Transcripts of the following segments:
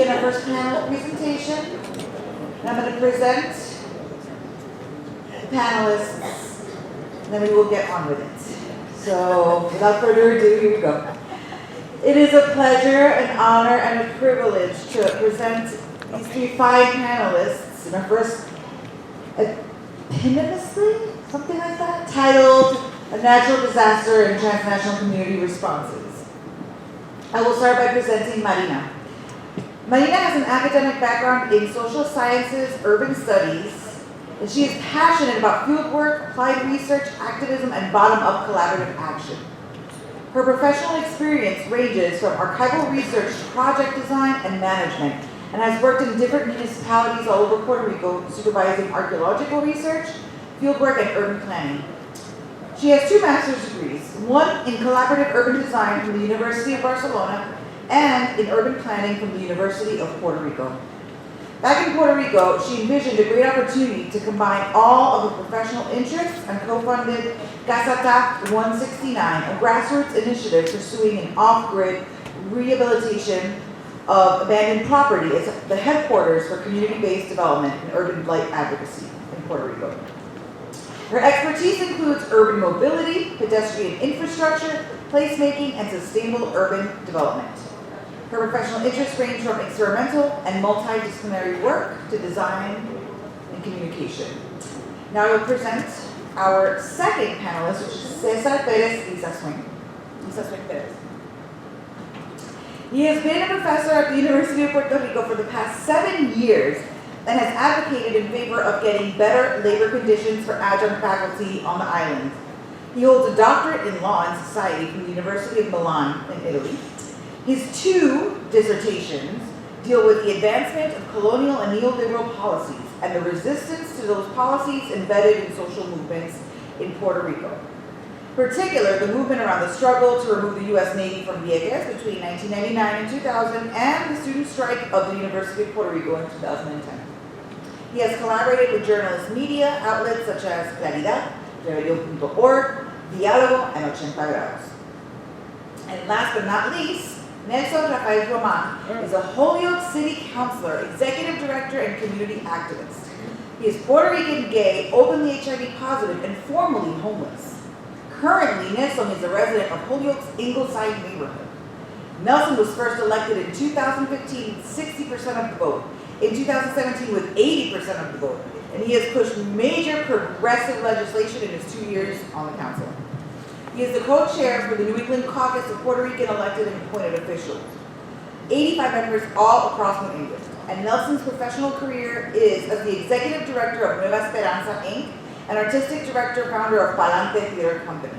begin our first panel presentation. And I'm going to present the panelists, and then we will get on with it. So, without further ado, here we go. It is a pleasure, an honor, and a privilege to present these three fine panelists in our first panelistly, something like that, titled A Natural Disaster and Transnational Community Responses. I will start by presenting Marina. Marina has an academic background in social sciences, urban studies, and she is passionate about fieldwork, applied research, activism, and bottom-up collaborative action. Her professional experience ranges from archival research to project design and management, and has worked in different municipalities all over Puerto Rico, supervising archaeological research, fieldwork, and urban planning. She has 2 master's degrees, one in collaborative urban design from the University of Barcelona and in urban planning from the University of Puerto Rico. Back in Puerto Rico, she envisioned a great opportunity to combine all of her professional interests and co-funded Casa 169, a grassroots initiative pursuing an off-grid rehabilitation of abandoned property as the headquarters for community-based development and urban blight advocacy in Puerto Rico. Her expertise includes urban mobility, pedestrian infrastructure, placemaking, and sustainable urban development. Her professional interests range from experimental and multidisciplinary work to design and communication. Now I will present our second panelist, which is César Pérez Lisazuain. Lisazuain Pérez. He has been a professor at the University of Puerto Rico for the past 7 years and has advocated in favor of getting better labor conditions for adjunct faculty on the island. He holds a doctorate in law and society from the University of Milan in Italy. His 2 dissertations deal with the advancement of colonial and neoliberal policies and the resistance to those policies embedded in social movements in Puerto Rico. In particular, the movement around the struggle to remove the U.S. Navy from Mayaguez between 1999 and 2000, and the student strike of the University of Puerto Rico in 2010. He has collaborated with journalist media outlets such as Claridad, Rebelión.org, Diálogo, and 80 Grados. And last but not least, Nelson Rafael Roman is a Holyoke City Councilor, Executive Director, and Community Activist. He is Puerto Rican, gay, openly HIV positive, and formerly homeless. Currently, Nelson is a resident of Holyoke's Ingleside neighborhood. Nelson was first elected in 2015 with 60% of the vote, in 2017 with 80% of the vote, and he has pushed major progressive legislation in his 2 years on the council. He is the co-chair for the New England Caucus of Puerto Rican elected and appointed officials, 85 members all across New England. And Nelson's professional career is as the executive director of Nueva Esperanza, Inc., and artistic director, founder of Palante Theater Company.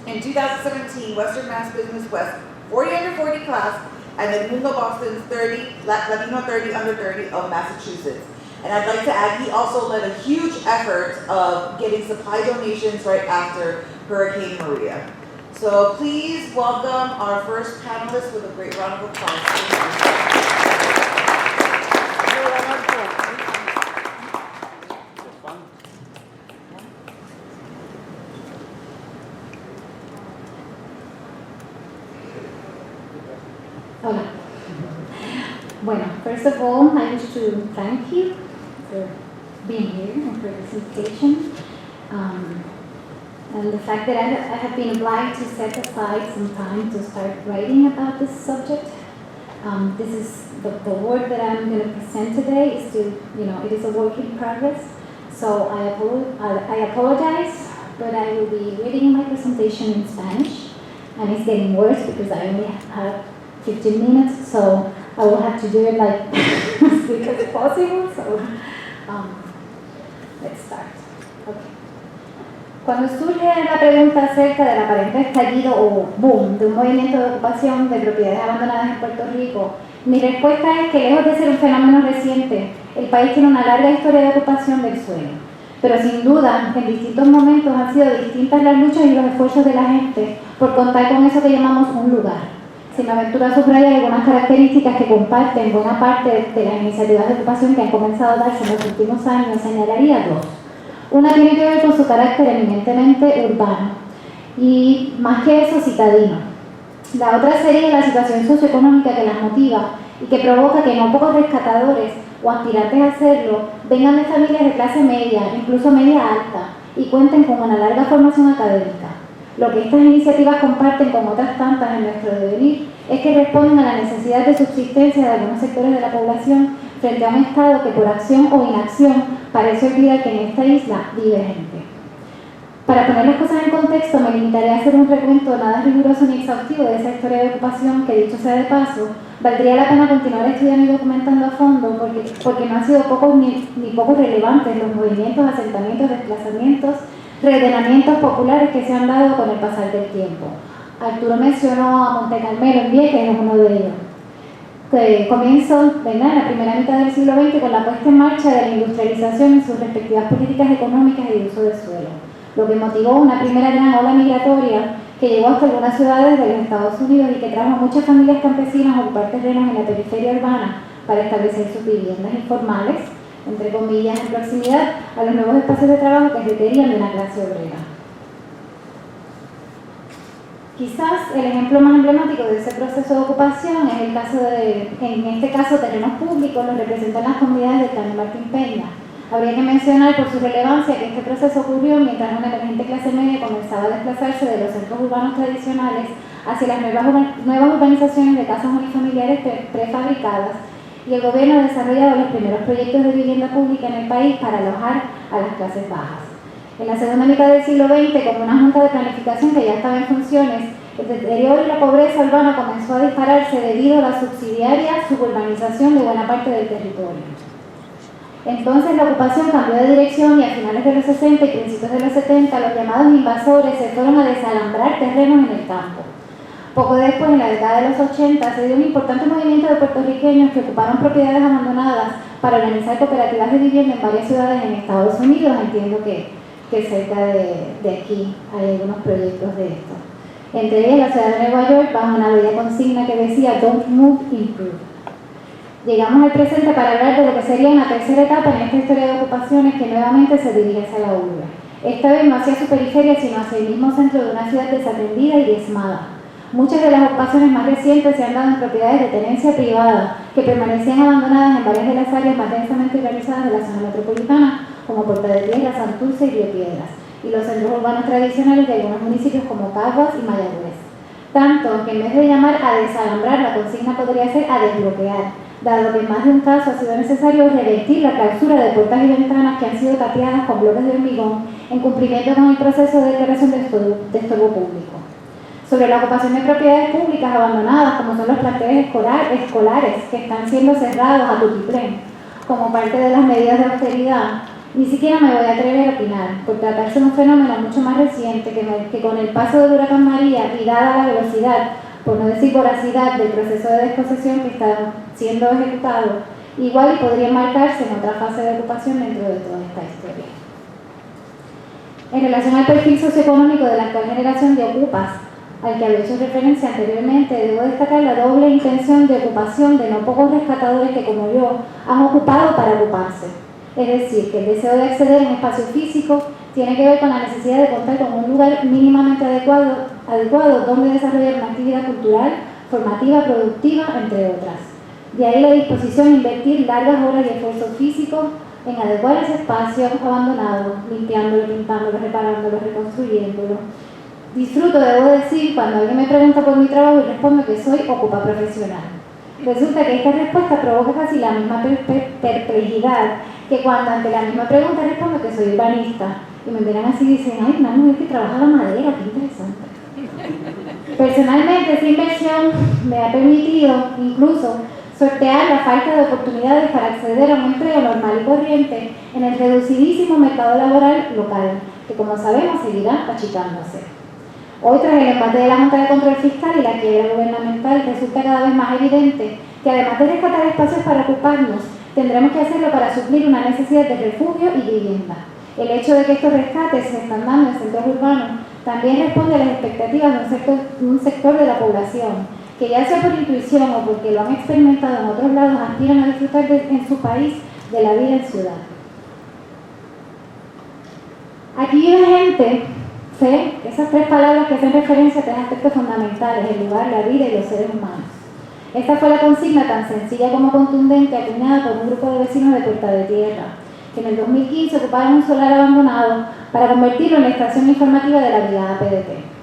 In 2017, Western Mass Business West 40 Under 40 class and El Mundo Boston's Latino 30 Under 30 of Massachusetts. And I'd like to add, he also led a huge effort of getting supply donations right after Hurricane Maria. So please welcome our first panelist with a great round of applause. Hola. Bueno, first of all, I wish to thank you for being here and for this invitation. And the fact that I have been obliged to set aside some time to start writing about this subject. This is the work that I'm going to present today is still, it is a work in progress. So I apologize, but I will be reading my presentation in Spanish, and it's getting worse because I only have 15 minutes, so I will have to do it like as quick as possible. So let's start. Okay. Cuando surge la pregunta acerca del aparente estallido o boom de un movimiento de ocupación de propiedades abandonadas en Puerto Rico, mi respuesta es que lejos de ser un fenómeno reciente, el país tiene una larga historia de ocupación del suelo. Pero sin duda, en distintos momentos han sido distintas las luchas y los esfuerzos de la gente por contar con eso que llamamos un lugar. Si me aventuro a subrayar algunas características que comparten buena parte de las iniciativas de ocupación que han comenzado a darse en los últimos años, señalaría 2. Una tiene que ver con su carácter eminentemente urbano y más que eso citadino. La otra sería la situación socioeconómica que las motiva y que provoca que no pocos rescatadores o aspirantes a hacerlo vengan de familias de clase media, incluso media alta, y cuenten con una larga formación académica. Lo que estas iniciativas comparten con otras tantas en nuestro devenir es que responden a la necesidad de subsistencia de algunos sectores de la población frente a un Estado que por acción o inacción parece olvidar que en esta isla vive gente. Para poner las cosas en contexto, me limitaré a hacer un recuento nada riguroso ni exhaustivo de esa historia de ocupación que, dicho sea de paso, valdría la pena continuar estudiando y documentando a fondo porque no han sido pocos ni poco relevantes los movimientos, asentamientos, desplazamientos, reordenamientos populares que se han dado con el pasar del tiempo. Arturo mencionó a Monte Carmelo en Vieques, que es uno de ellos. Comienzo, en la primera mitad del siglo XX con la puesta en marcha de la industrialización en sus respectivas políticas económicas y de uso del suelo, lo que motivó una primera gran ola migratoria que llegó hasta algunas ciudades de los Estados Unidos y que trajo a muchas familias campesinas a ocupar terrenos en la periferia urbana para establecer sus viviendas informales, entre comillas, en proximidad a los nuevos espacios de trabajo que requerían de una clase obrera. Quizás el ejemplo más emblemático de ese proceso de ocupación es el caso en este caso, terrenos públicos, los representan las comunidades del Clan Martín Peña. Habría que mencionar por su relevancia que este proceso ocurrió mientras una emergente clase media comenzaba a desplazarse de los centros urbanos tradicionales hacia las nuevas urbanizaciones de casas unifamiliares prefabricadas, y el gobierno desarrollaba los primeros proyectos de vivienda pública en el país para alojar a las clases bajas. En la segunda mitad del siglo XX, con una junta de planificación que ya estaba en funciones, el deterioro y la pobreza urbana comenzó a dispararse debido a la subsidiaria suburbanización de buena parte del territorio. Entonces la ocupación cambió de dirección y a finales de los 60 y principios de los 70 los llamados invasores se fueron a desalambrar terrenos en el campo. Poco después, en la década de los 80, se dio un importante movimiento de puertorriqueños que ocuparon propiedades abandonadas para organizar cooperativas de vivienda en varias ciudades en Estados Unidos. Entiendo que cerca de aquí hay algunos proyectos de esto. Entre ellas la ciudad de Nueva York, bajo una bella consigna que decía "Don't move, improve". Llegamos al presente para hablar de lo que sería una tercera etapa en esta historia de ocupaciones que nuevamente se dirige hacia la urbe. Esta vez no hacia su periferia, sino hacia el mismo centro de una ciudad desatendida y diezmada. Muchas de las ocupaciones más recientes se han dado en propiedades de tenencia privada que permanecían abandonadas en varias de las áreas más densamente urbanizadas de la zona metropolitana, como Puerta de Tierra, Santurce y Río Piedras, y los centros urbanos tradicionales de algunos municipios como Caguas y Mayaguez. Tanto que en vez de llamar a desalambrar, la consigna podría ser a desbloquear, dado que en más de un caso ha sido necesario revertir la clausura de puertas y ventanas que han sido tapiadas con bloques de hormigón en cumplimiento con el proceso de declaración de estorbo público. Sobre la ocupación de propiedades públicas abandonadas, como son los planteles escolares que están siendo cerrados a tutiplén, como parte de las medidas de austeridad, ni siquiera me voy a atrever a opinar, por tratarse de un fenómeno mucho más reciente que con el paso del huracán María y dada la velocidad, por no decir voracidad, del proceso de desposesión que está siendo ejecutado, igual y podría marcarse en otra fase de ocupación dentro de toda esta historia. En relación al perfil socioeconómico de la actual generación de ocupas, al que había hecho referencia anteriormente, debo destacar la doble intención de ocupación de no pocos rescatadores que, como yo, han ocupado para ocuparse. Es decir, que el deseo de acceder a un espacio físico tiene que ver con la necesidad de contar con un lugar mínimamente adecuado donde desarrollar una actividad cultural, formativa, productiva, entre otras. De ahí la disposición a invertir largas horas y esfuerzo físico en adecuar ese espacio abandonado, limpiándolo, pintándolo, reparándolo, reconstruyéndolo. Disfruto, debo decir, cuando alguien me pregunta por mi trabajo y respondo que soy ocupa profesional. Resulta que esta respuesta provoca casi la misma perplejidad que cuando ante la misma pregunta respondo que soy urbanista. Y me miran así y dicen, ay, una mujer que trabaja la madera, qué interesante. Personalmente, esa inversión me ha permitido incluso sortear la falta de oportunidades para acceder a un empleo normal y corriente en el reducidísimo mercado laboral local, que como sabemos seguirá achicándose. Hoy, tras el embate de la Junta de Control Fiscal y la quiebra gubernamental, resulta cada vez más evidente que además de rescatar espacios para ocuparnos, tendremos que hacerlo para suplir una necesidad de refugio y vivienda. El hecho de que estos rescates se están dando en centros urbanos también responde a las expectativas de un sector de la población, que ya sea por intuición o porque lo han experimentado en otros lados, aspiran a disfrutar en su país de la vida en ciudad. Aquí vive gente, fe, esas tres palabras que hacen referencia a tres aspectos fundamentales: el lugar, la vida y los seres humanos. Esta fue la consigna tan sencilla como contundente acuñada por un grupo de vecinos de Puerta de Tierra, que en el 2015 ocuparon un solar abandonado para convertirlo en la estación informativa de la brigada PDT.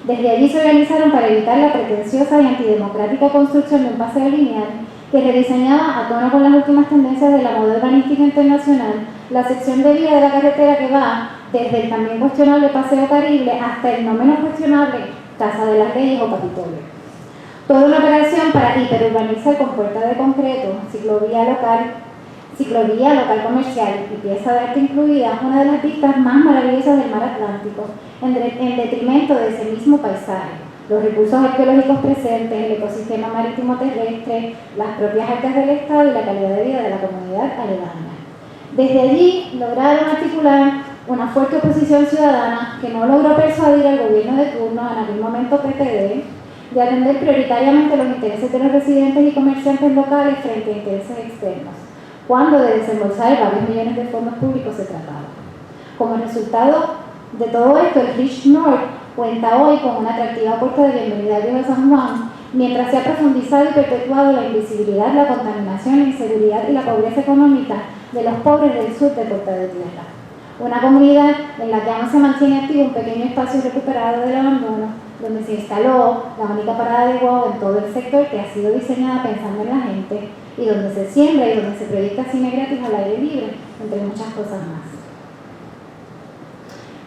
Desde allí se organizaron para evitar la pretenciosa y antidemocrática construcción de un paseo lineal que rediseñaba a tono con las últimas tendencias de la moda urbanística internacional la sección de vía de la carretera que va desde el también cuestionable Paseo Caribe hasta el no menos cuestionable Casa de las Leyes o Capitolio. Toda una operación para hiperurbanizar con puerta de concreto, ciclovía local comercial y pieza de arte incluida, una de las vistas más maravillosas del mar Atlántico, en detrimento de ese mismo paisaje, los recursos arqueológicos presentes, el ecosistema marítimo terrestre, las propias arcas del Estado y la calidad de vida de la comunidad aledaña. Desde allí lograron articular una fuerte oposición ciudadana que no logró persuadir al gobierno de turno, en aquel momento PPD, de atender prioritariamente los intereses de los residentes y comerciantes locales frente a intereses externos, cuando de desembolsar varios millones de fondos públicos se trataba. Como resultado de todo esto, el Rich North cuenta hoy con una atractiva puerta de bienvenida al Viejo San Juan, mientras se ha profundizado y perpetuado la invisibilidad, la contaminación, la inseguridad y la pobreza económica de los pobres del sur de Puerta de Tierra. Una comunidad en la que aún se mantiene activo un pequeño espacio recuperado del abandono, donde se instaló la única parada de guagua en todo el sector que ha sido diseñada pensando en la gente, y donde se siembra y donde se proyecta cine gratis al aire libre, entre muchas cosas más.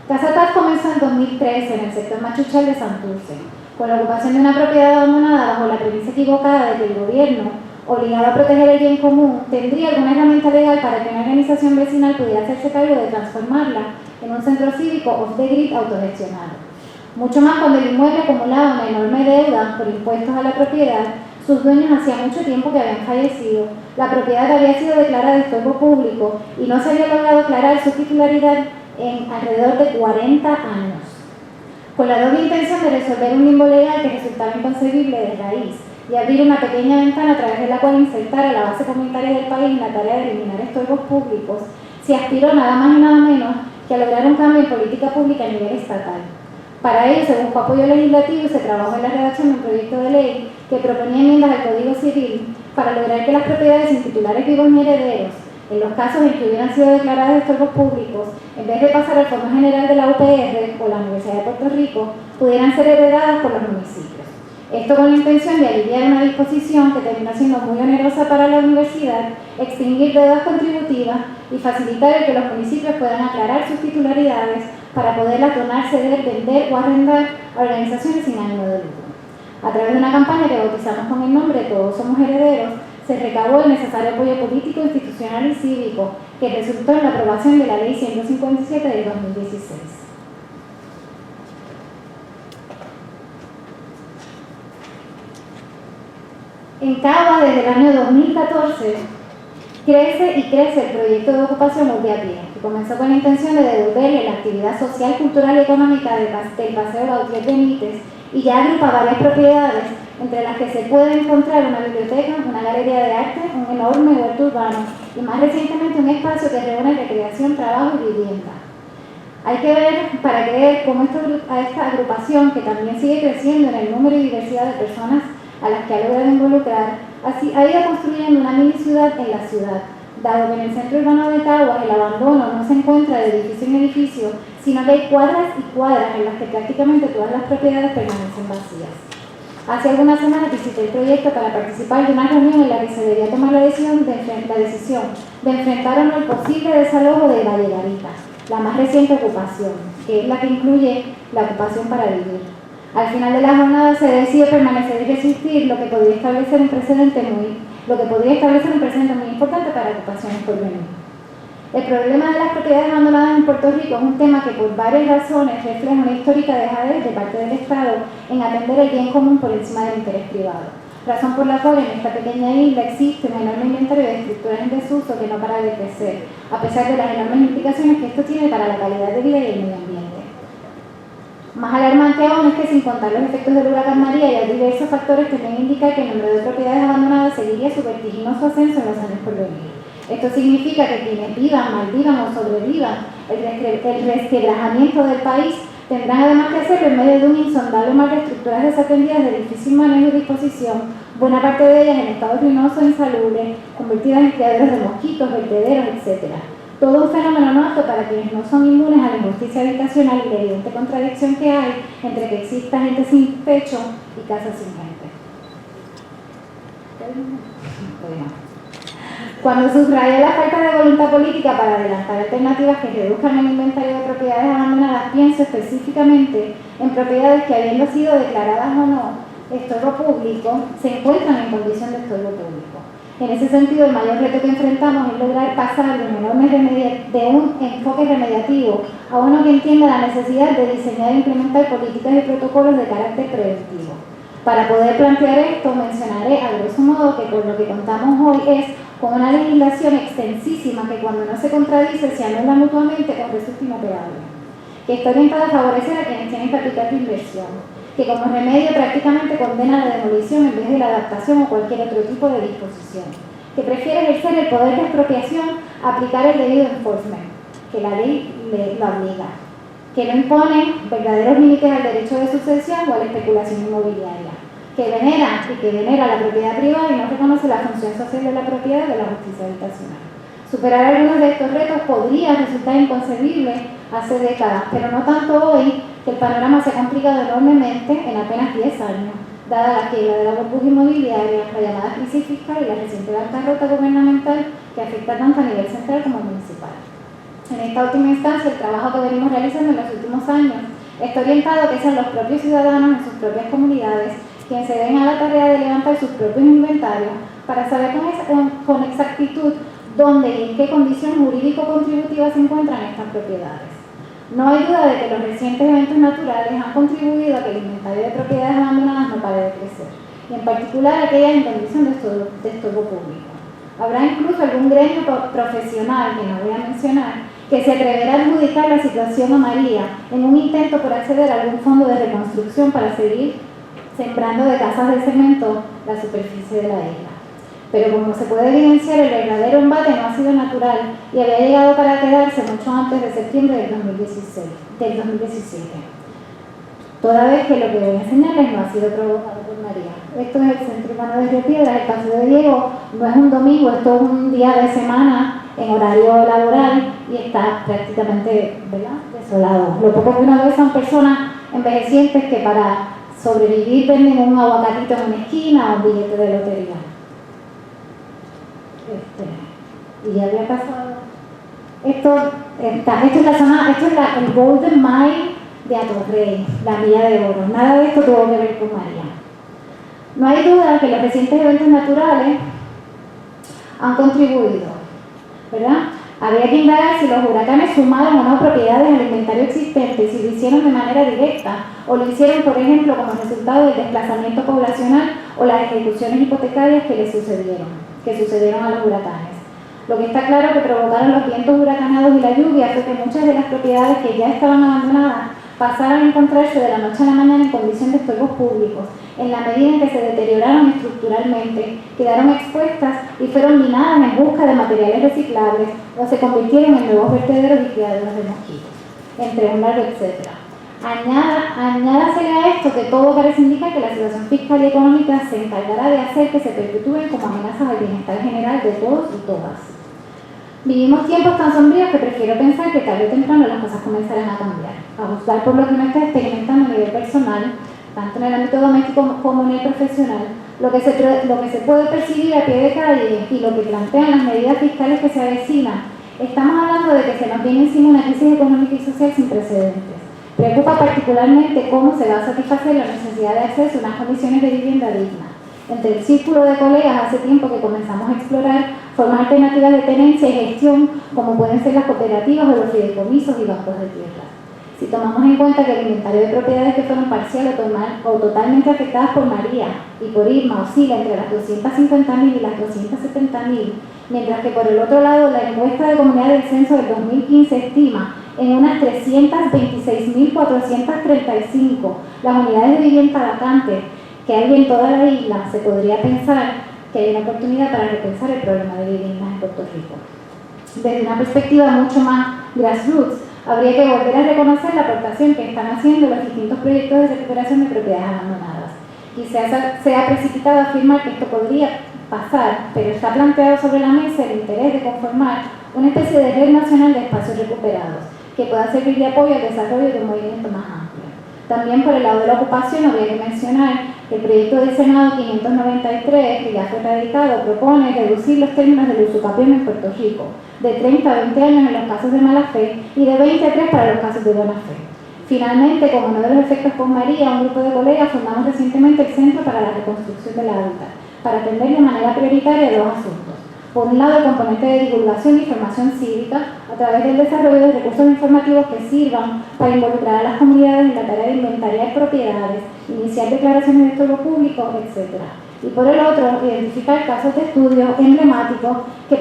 Casa comenzó en 2013 en el sector Machuchal de Santurce, con la ocupación de una propiedad abandonada bajo la premisa equivocada de que el gobierno, obligado a proteger el bien común, tendría alguna herramienta legal para que una organización vecinal pudiera hacerse cargo de transformarla en un centro cívico off-the-grid autogestionado. Mucho más cuando el inmueble acumulaba una enorme deuda por impuestos a la propiedad, sus dueños hacía mucho tiempo que habían fallecido, la propiedad había sido declarada de estorbo público y no se había logrado aclarar su titularidad en alrededor de 40 años. Con la doble intención de resolver un limbo legal que resultaba inconcebible de raíz y abrir una pequeña ventana a través de la cual insertar a la base comunitaria del país en la tarea de eliminar estorbos públicos, se aspiró nada más y nada menos que a lograr un cambio en política pública a nivel estatal. Para ello se buscó apoyo legislativo y se trabajó en la redacción de un proyecto de ley que proponía enmiendas al Código Civil para lograr que las propiedades sin titulares vivos ni herederos, en los casos en que hubieran sido declaradas de estorbos públicos, en vez de pasar al Fondo General de la UPR o la Universidad de Puerto Rico, pudieran ser heredadas por los municipios. Esto con la intención de aliviar una disposición que terminó siendo muy onerosa para la universidad, extinguir deudas contributivas y facilitar el que los municipios puedan aclarar sus titularidades para poderlas donar, ceder, vender o arrendar a organizaciones sin ánimo de lucro. A través de una campaña que bautizamos con el nombre Todos Somos Herederos, se recabó el necesario apoyo político, institucional y cívico que resultó en la aprobación de la Ley 157 del 2016. En Casa, desde el año 2014, crece el proyecto de ocupación Los de a Pie, que comenzó con la intención de devolverle la actividad social, cultural y económica del Paseo Gautier Benítez y ya agrupa varias propiedades, entre las que se puede encontrar una biblioteca, una galería de arte, un enorme huerto urbano y más recientemente un espacio que reúne recreación, trabajo y vivienda. Hay que ver para creer cómo esta agrupación, que también sigue creciendo en el número y diversidad de personas a las que ha logrado involucrar, así ha ido construyendo una mini ciudad en la ciudad, dado que en el centro urbano de Caguas el abandono no se encuentra de edificio en edificio, sino que hay cuadras y cuadras en las que prácticamente todas las propiedades permanecen vacías. Hace algunas semanas visité el proyecto para participar de una reunión en la que se debía tomar la decisión de enfrentar o no el posible desalojo de Valle Garita, la más reciente ocupación, que es la que incluye la ocupación para vivir. Al final de la jornada se decide permanecer y resistir, lo que podría establecer un precedente muy importante para ocupaciones por venir. El problema de las propiedades abandonadas en Puerto Rico es un tema que por varias razones refleja una histórica dejadez de parte del Estado en atender el bien común por encima del interés privado, razón por la cual en esta pequeña isla existe un enorme inventario de estructuras en desuso que no para de crecer, a pesar de las enormes implicaciones que esto tiene para la calidad de vida y el medio ambiente. Más alarmante aún es que, sin contar los efectos del huracán María y los diversos factores que pueden indicar que el número de propiedades abandonadas seguiría su vertiginoso ascenso en los años por venir. Esto significa que quienes vivan, malvivan o sobrevivan el resquebrajamiento del país Tendrán además que hacerlo en medio de un insondable mar de estructuras desatendidas de difícil manejo y disposición, buena parte de ellas en estado ruinoso e insalubre, convertidas en criaderos de mosquitos, vertederos, etc. Todo un fenómeno no apto para quienes no son inmunes a la injusticia habitacional y la evidente contradicción que hay entre que exista gente sin techo y casas sin gente. Cuando subrayé la falta de voluntad política para adelantar alternativas que reduzcan el inventario de propiedades abandonadas, pienso específicamente en propiedades que, habiendo sido declaradas o no estorbo público, se encuentran en condición de estorbo público. En ese sentido, el mayor reto que enfrentamos es lograr pasar de un enfoque remediativo a uno que entienda la necesidad de diseñar e implementar políticas y protocolos de carácter preventivo. Para poder plantear esto, mencionaré a grosso modo que con lo que contamos hoy es con una legislación extensísima que, cuando no se contradice, se anula mutuamente con resultado inoperable, que está orientada a favorecer a quienes tienen capital de inversión, que como remedio prácticamente condena la demolición en vez de la adaptación o cualquier otro tipo de disposición, que prefiere ejercer el poder de expropiación a aplicar el debido enforcement, que la ley lo obliga, que no impone verdaderos límites al derecho de sucesión o a la especulación inmobiliaria, que venera la propiedad privada y no reconoce la función social de la propiedad de la justicia habitacional. Superar algunos de estos retos podría resultar inconcebible hace décadas, pero no tanto hoy, que el panorama se ha complicado enormemente en apenas 10 años, dada la quiebra de la burbuja inmobiliaria, la llamada crisis fiscal y la reciente bancarrota gubernamental que afecta tanto a nivel central como municipal. En esta última instancia, el trabajo que venimos realizando en los últimos años está orientado a que sean los propios ciudadanos en sus propias comunidades quienes se den a la tarea de levantar sus propios inventarios para saber con exactitud dónde y en qué condición jurídico-contributiva se encuentran estas propiedades. No hay duda de que los recientes eventos naturales han contribuido a que el inventario de propiedades abandonadas no pare de crecer, y en particular aquellas en condición de estorbo público. Habrá incluso algún gremio profesional, que no voy a mencionar, que se atreverá a adjudicar la situación a María en un intento por acceder a algún fondo de reconstrucción para seguir sembrando de casas de cemento la superficie de la isla. Pero como se puede evidenciar, el verdadero embate no ha sido natural y había llegado para quedarse mucho antes de septiembre del 2017. Toda vez que lo que voy a enseñarles no ha sido provocado por María. Esto es el Centro Urbano de Río Piedras, el Caso de Diego. No es un domingo, esto es un día de semana en horario laboral y está prácticamente, ¿verdad?, desolado. Lo poco que uno ve son personas envejecientes que para sobrevivir venden un aguacatito en una esquina o un billete de lotería. Y ya había pasado. Esto es la zona, esto es el Golden Mile de Atorrey, la milla de oro. Nada de esto tuvo que ver con María. No hay duda que los recientes eventos naturales han contribuido, ¿verdad? Habría que indagar si los huracanes sumaron o no propiedades al inventario existente, si lo hicieron de manera directa o lo hicieron, por ejemplo, como resultado del desplazamiento poblacional o las ejecuciones hipotecarias que sucedieron a los huracanes. Lo que está claro que provocaron los vientos huracanados y la lluvia fue que muchas de las propiedades que ya estaban abandonadas pasaron a encontrarse de la noche a la mañana en condición de estorbos públicos, en la medida en que se deterioraron estructuralmente, quedaron expuestas y fueron minadas en busca de materiales reciclables o se convirtieron en nuevos vertederos y criaderos de mosquitos, entre un largo etcétera. Añádasele a esto que todo parece indicar que la situación fiscal y económica se encargará de hacer que se perpetúen como amenazas al bienestar general de todos y todas. Vivimos tiempos tan sombríos que prefiero pensar que tarde o temprano las cosas comenzarán a cambiar. A juzgar por lo que uno está experimentando a nivel personal, tanto en el ámbito doméstico como en el profesional, lo que se puede percibir a pie de calle y lo que plantean las medidas fiscales que se avecinan, estamos hablando de que se nos viene encima una crisis económica y social sin precedentes. Preocupa particularmente cómo se va a satisfacer la necesidad de acceso a unas condiciones de vivienda digna. Entre el círculo de colegas hace tiempo que comenzamos a explorar formas alternativas de tenencia y gestión, como pueden ser las cooperativas o los fideicomisos y bancos de tierras. Si tomamos en cuenta que el inventario de propiedades que fueron parcial o totalmente afectadas por María y por Irma oscila entre las 250.000 y las 270.000, mientras que por el otro lado la encuesta de comunidad del censo del 2015 estima en unas 326.435 las unidades de vivienda vacantes que hay en toda la isla, se podría pensar que hay una oportunidad para repensar el problema de viviendas en Puerto Rico. Desde una perspectiva mucho más grassroots, habría que volver a reconocer la aportación que están haciendo los distintos proyectos de recuperación de propiedades abandonadas. Quizás sea precipitado afirmar que esto podría pasar, pero está planteado sobre la mesa el interés de conformar una especie de red nacional de espacios recuperados, que pueda servir de apoyo al desarrollo de un movimiento más amplio. También por el lado de la ocupación habría que mencionar que el proyecto del Senado 593, que ya fue radicado, propone reducir los términos del usucapión en Puerto Rico, de 30 a 20 años en los casos de mala fe y de 20 a 3 para los casos de buena fe. Finalmente, como uno de los efectos con María, un grupo de colegas fundamos recientemente el Centro para la Reconstrucción del Hábitat, para atender de manera prioritaria dos asuntos. Por un lado, el componente de divulgación y formación cívica a través del desarrollo de recursos informativos que sirvan para involucrar a las comunidades en la tarea de inventariar propiedades, iniciar declaraciones de estorbo público, etc. Y por el otro, identificar casos de estudio emblemáticos que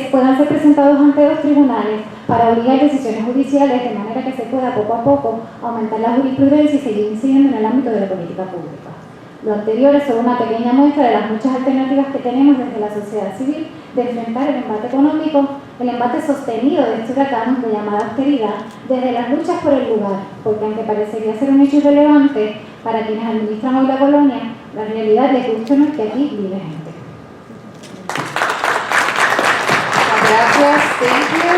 puedan ser presentados ante los tribunales para obligar decisiones judiciales de manera que se pueda poco a poco aumentar la jurisprudencia y seguir incidiendo en el ámbito de la política pública. Lo anterior es solo una pequeña muestra de las muchas alternativas que tenemos desde la sociedad civil de enfrentar el embate económico, el embate sostenido de este huracán de llamada austeridad, desde las luchas por el lugar, porque aunque parecería ser un hecho irrelevante para quienes administran hoy la colonia, la realidad les gusta no es que aquí vive gente. Gracias, thank you.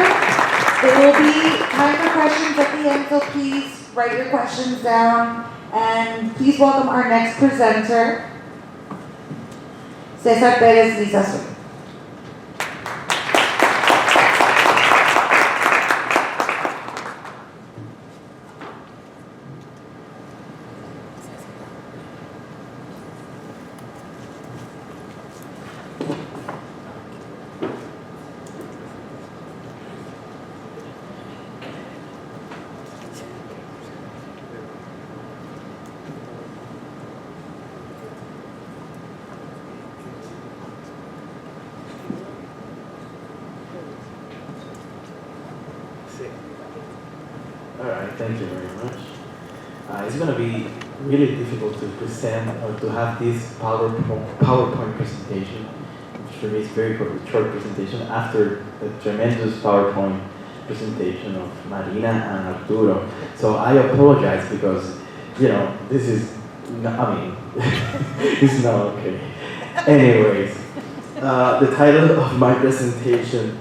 There will be time for questions at the end, so please write your questions down. And please welcome our next presenter, César Pérez, Lisazuain. Thank you very much. It's going to be really difficult to present or to have this PowerPoint presentation, which for me is a very short presentation, after the tremendous PowerPoint presentation of Marina and Arturo. So I apologize because, this is, it's not okay. Anyways, the title of my presentation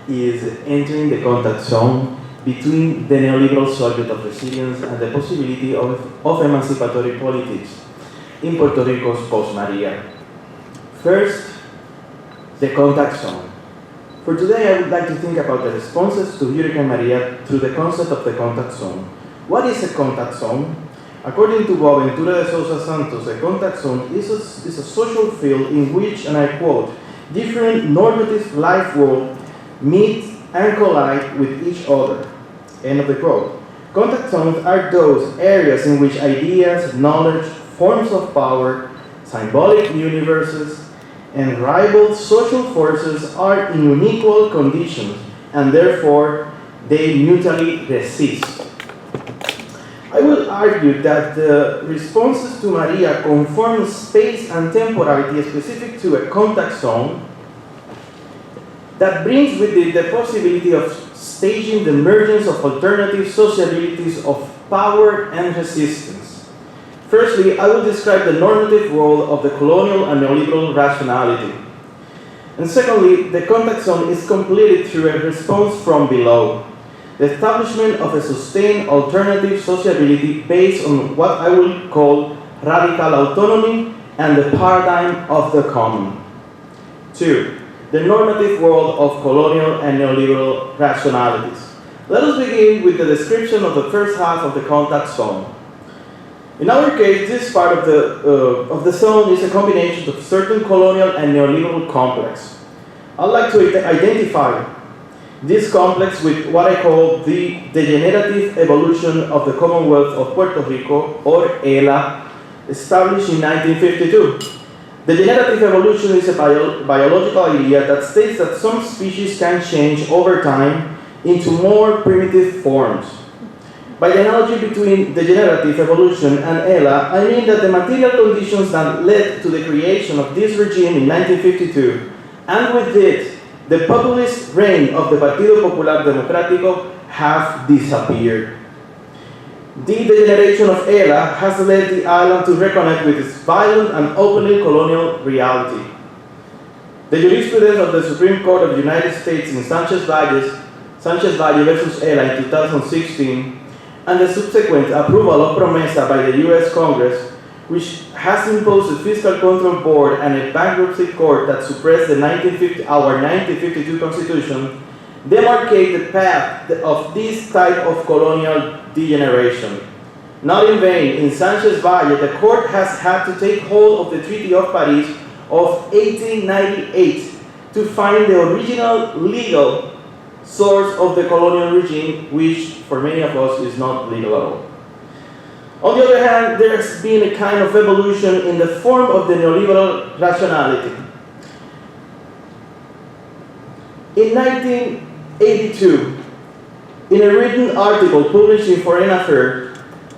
is Entering the Contact Zone between the neoliberal subject of resilience and the possibility of emancipatory politics in Puerto Rico's post-Maria. First, the contact zone. For today, I would like to think about the responses to Hurricane Maria through the concept of the contact zone. What is a contact zone? According to Boaventura de Sousa Santos, a contact zone is a social field in which, and I quote, different normative life worlds meet and collide with each other. End of the quote. Contact zones are those areas in which ideas, knowledge, forms of power, symbolic universes, and rival social forces are in unequal conditions, and therefore they mutually resist. I will argue that the responses to Maria conform space and temporality specific to a contact zone that brings with it the possibility of staging the emergence of alternative sociabilities of power and resistance. Firstly, I will describe the normative role of the colonial and neoliberal rationality. And secondly, the contact zone is completed through a response from below, the establishment of a sustained alternative sociability based on what I will call radical autonomy and the paradigm of the common. 2. The normative world of colonial and neoliberal rationalities. Let us begin with the description of the first half of the contact zone. In our case, this part of the zone is a combination of certain colonial and neoliberal complex. I'd like to identify this complex with what I call the degenerative evolution of the Commonwealth of Puerto Rico, or ELA, established in 1952. The degenerative evolution is a biological idea that states that some species can change over time into more primitive forms. By the analogy between degenerative evolution and ELA, I mean that the material conditions that led to the creation of this regime in 1952, and with it, the populist reign of the Partido Popular Democrático have disappeared. The degeneration of ELA has led the island to reconnect with its violent and openly colonial reality. The jurisprudence of the Supreme Court of the United States in Sanchez Valle versus ELA in 2016, and the subsequent approval of PROMESA by the US Congress, which has imposed a fiscal control board and a bankruptcy court that suppressed our 1952 Constitution, demarcate the path of this type of colonial degeneration. Not in vain, in Sanchez Valle, the court has had to take hold of the Treaty of Paris of 1898 to find the original legal source of the colonial regime, which for many of us is not legal at all. On the other hand, there has been a kind of evolution in the form of the neoliberal rationality. In 1982, in a written article published in Foreign Affairs,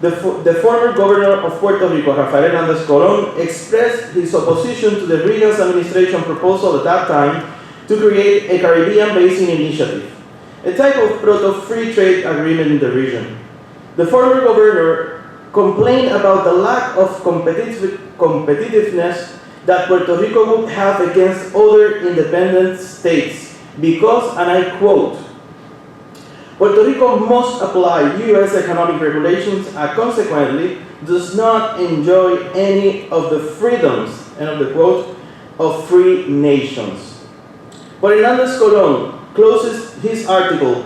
the former governor of Puerto Rico, Rafael Hernández Colón, expressed his opposition to the Reagan's administration proposal at that time to create a Caribbean Basin Initiative, a type of proto-free trade agreement in the region. The former governor complained about the lack of competitiveness that Puerto Rico would have against other independent states because, and I quote, Puerto Rico must apply U.S. economic regulations and consequently does not enjoy any of the freedoms, end of the quote, of free nations. But Hernández Colón closes his article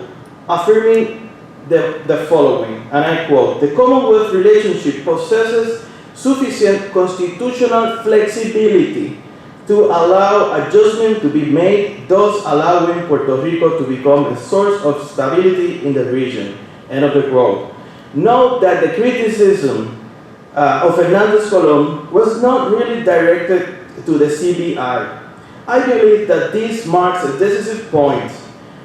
affirming the following, and I quote, the Commonwealth relationship possesses sufficient constitutional flexibility to allow adjustment to be made, thus allowing Puerto Rico to become a source of stability in the region, end of the quote. Note that the criticism of Hernández Colón was not really directed to the CBI. I believe that this marks a decisive point.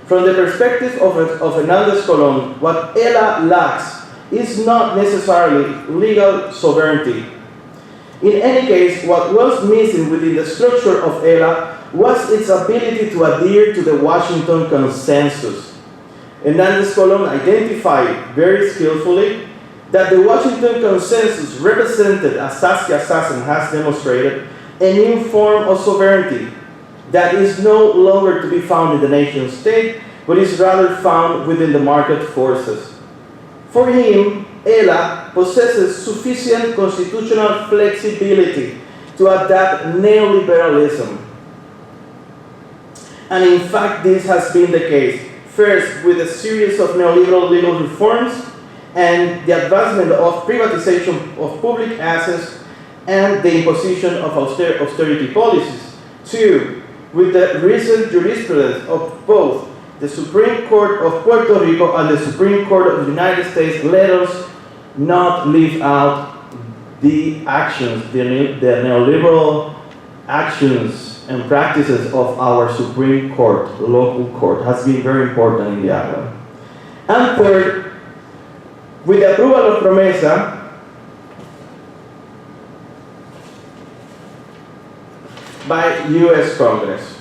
From the perspective of Hernández Colón, what ELA lacks is not necessarily legal sovereignty. In any case, what was missing within the structure of ELA was its ability to adhere to the Washington Consensus. Hernández Colón identified very skillfully that the Washington Consensus represented, as Saskia Sassen has demonstrated, a new form of sovereignty that is no longer to be found in the nation state, but is rather found within the market forces. For him, ELA possesses sufficient constitutional flexibility to adapt neoliberalism. And in fact, this has been the case. First, with a series of neoliberal legal reforms and the advancement of privatization of public assets and the imposition of austerity policies. Two, with the recent jurisprudence of both the Supreme Court of Puerto Rico and the Supreme Court of the United States, let us not leave out the actions, the neoliberal actions and practices of our Supreme Court, local court, has been very important in the island. And third, with the approval of PROMESA, by US Congress.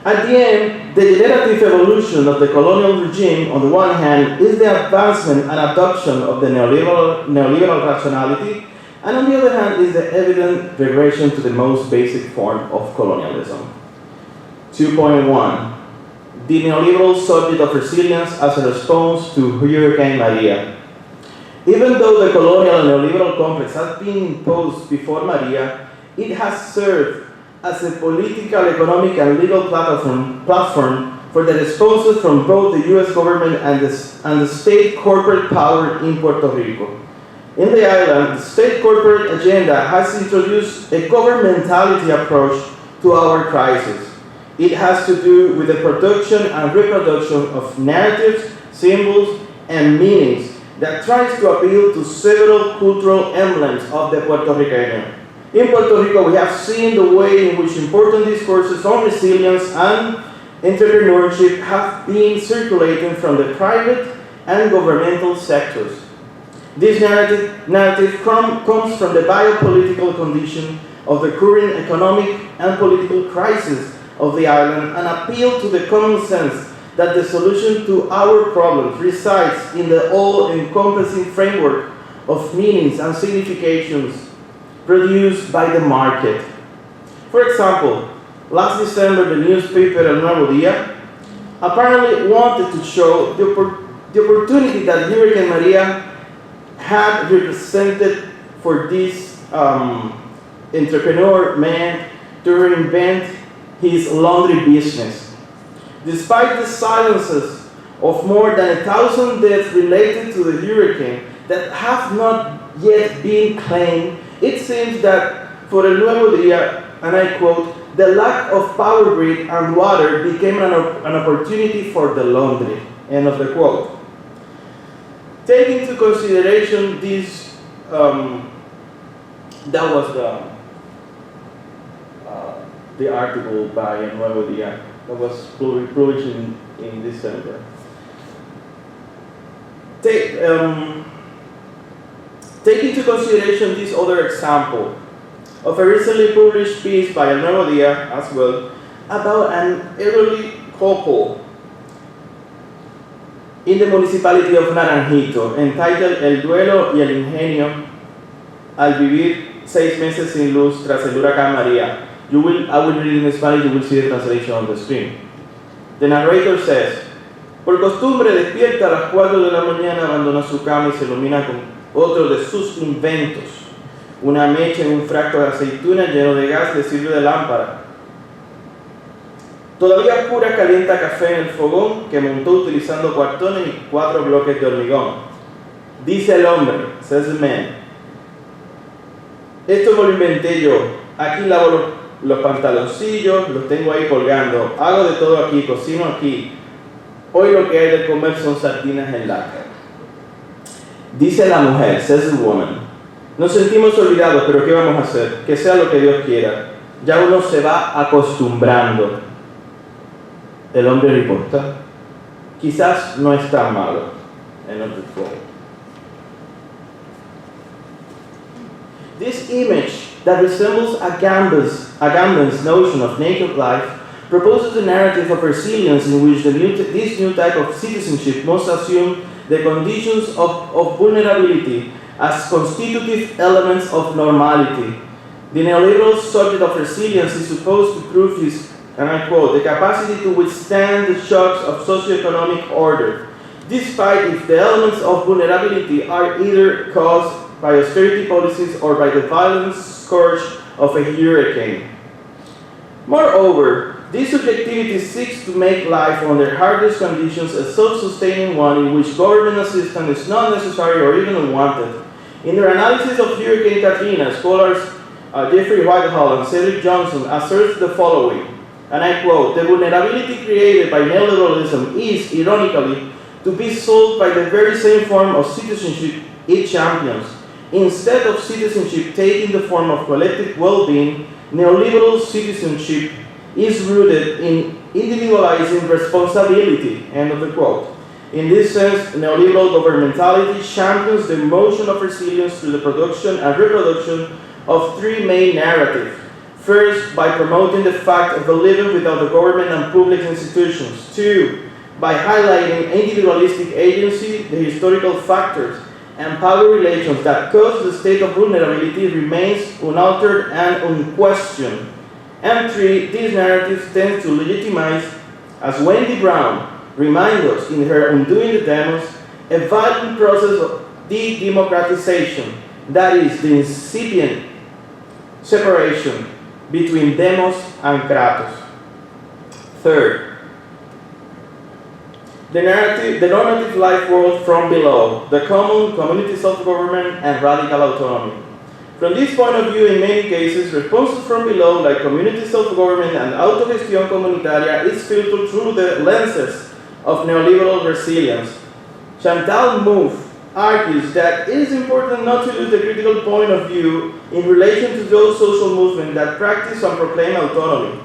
At the end, the generative evolution of the colonial regime, on the one hand, is the advancement and adoption of the neoliberal rationality, and on the other hand is the evident regression to the most basic form of colonialism. 2.1. The neoliberal subject of resilience as a response to Hurricane Maria. Even though the colonial and neoliberal complex has been imposed before Maria, it has served as a political, economic, and legal platform for the responses from both the U.S. government and the state corporate power in Puerto Rico. In the island, the state corporate agenda has introduced a governmentality approach to our crisis. It has to do with the production and reproduction of narratives, symbols, and meanings that tries to appeal to several cultural emblems of the Puerto Rican. In Puerto Rico, we have seen the way in which important discourses on resilience and entrepreneurship have been circulating from the private and governmental sectors. This narrative comes from the biopolitical condition of the current economic and political crisis of the island and appeal to the common sense that the solution to our problems resides in the all-encompassing framework of meanings and significations produced by the market. For example, last December, the newspaper El Nuevo Día apparently wanted to show the opportunity that Hurricane Maria had represented for this entrepreneur man to reinvent his laundry business. Despite the silences of more than 1,000 deaths related to the hurricane that have not yet been claimed, it seems that for El Nuevo Día, and I quote, the lack of power grid and water became an opportunity for the laundry, end of the quote. Take into consideration this, that was the article by El Nuevo Día that was published in December. Take into consideration this other example of a recently published piece by El Nuevo Día as well about an elderly couple in the municipality of Naranjito entitled El duelo y el ingenio al vivir 6 meses sin luz tras el huracán María. I will read in Spanish, you will see the translation on the screen. The narrator says, por costumbre despierta a las 4 de la mañana, abandona su cama y se ilumina con otro de sus inventos. Una mecha en un frasco de aceituna lleno de gas le sirve de lámpara. Todavía oscura calienta café en el fogón que montó utilizando cuartones y 4 bloques de hormigón. Dice el hombre, says the man, esto no lo inventé yo. Aquí lavo los pantaloncillos, los tengo ahí colgando. Hago de todo aquí, cocino aquí. Hoy lo que hay de comer son sardinas en lata. Dice la mujer, says the woman, nos sentimos olvidados, pero ¿qué vamos a hacer? Que sea lo que Dios quiera. Ya uno se va acostumbrando. El hombre reporta, quizás no es tan malo. End of the quote. This image that resembles Agamben's notion of naked life proposes a narrative of resilience in which this new type of citizenship must assume the conditions of vulnerability as constitutive elements of normality. The neoliberal subject of resilience is supposed to prove his, and I quote, the capacity to withstand the shocks of socioeconomic order, despite if the elements of vulnerability are either caused by austerity policies or by the violent scourge of a hurricane. Moreover, this subjectivity seeks to make life under hardest conditions a self-sustaining one in which government assistance is not necessary or even unwanted. In their analysis of Hurricane Katrina, scholars Jeffrey Whitehall and Cedric Johnson assert the following, and I quote, the vulnerability created by neoliberalism is, ironically, to be solved by the very same form of citizenship it champions. Instead of citizenship taking the form of collective well-being, neoliberal citizenship is rooted in individualizing responsibility, end of the quote. In this sense, neoliberal governmentality champions the motion of resilience through the production and reproduction of 3 main narratives. First, by promoting the fact of living without the government and public institutions. 2, by highlighting individualistic agency, the historical factors, and power relations that cause the state of vulnerability remains unaltered and unquestioned. And 3, these narratives tend to legitimize, as Wendy Brown reminds us in her Undoing the Demos, a violent process of de-democratization, that is, the incipient separation between demos and kratos. Third, the normative life world from below, the common community self-government and radical autonomy. From this point of view, in many cases, responses from below, like community self-government and autogestión comunitaria, is filtered through the lenses of neoliberal resilience. Chantal Mouffe argues that it is important not to lose the critical point of view in relation to those social movements that practice and proclaim autonomy.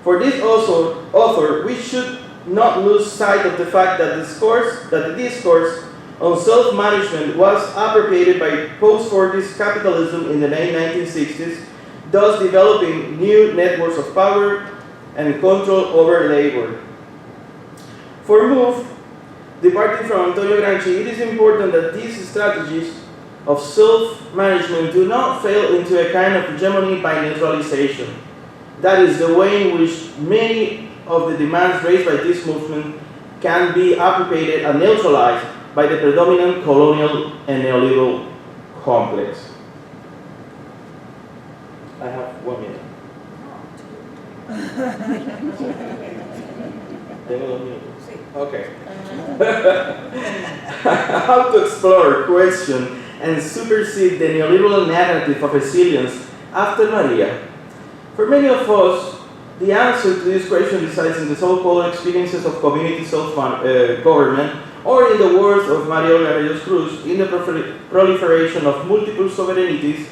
For this author, we should not lose sight of the fact that the discourse on self-management was appropriated by post-Fordist capitalism in the late 1960s, thus developing new networks of power and control over labor. For MOVE, departing from Antonio Gramsci, it is important that these strategies of self-management do not fail into a kind of hegemony by neutralization. That is the way in which many of the demands raised by this movement can be appropriated and neutralized by the predominant colonial and neoliberal complex. I have 1 minute. Tengo 2 minutos. Okay. How to explore, question, and supersede the neoliberal narrative of resilience after Maria? For many of us, the answer to this question resides in the so-called experiences of community self-government, or in the words of Maria Olga Cruz, in the proliferation of multiple sovereignties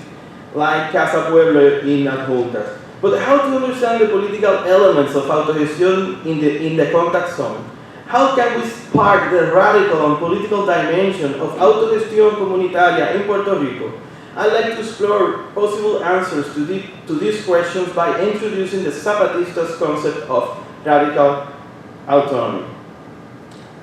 like Casa, Pueblo in adjuntas. But how to understand the political elements of autogestión in the contact zone? How can we spark the radical and political dimension of autogestión comunitaria in Puerto Rico? I'd like to explore possible answers to these questions by introducing the Zapatistas' concept of radical autonomy.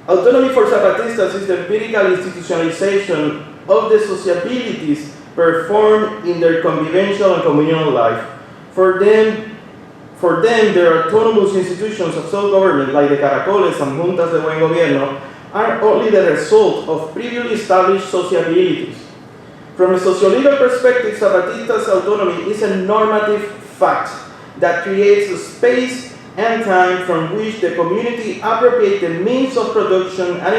Autonomy for Zapatistas is the empirical institutionalization of the sociabilities performed in their convivial and communal life. For them, their autonomous institutions of self-government, like the caracoles and juntas de buen gobierno, are only the result of previously established sociabilities. From a sociolegal perspective, Zapatistas' autonomy is a normative fact that creates a space and time from which the community appropriates the means of production and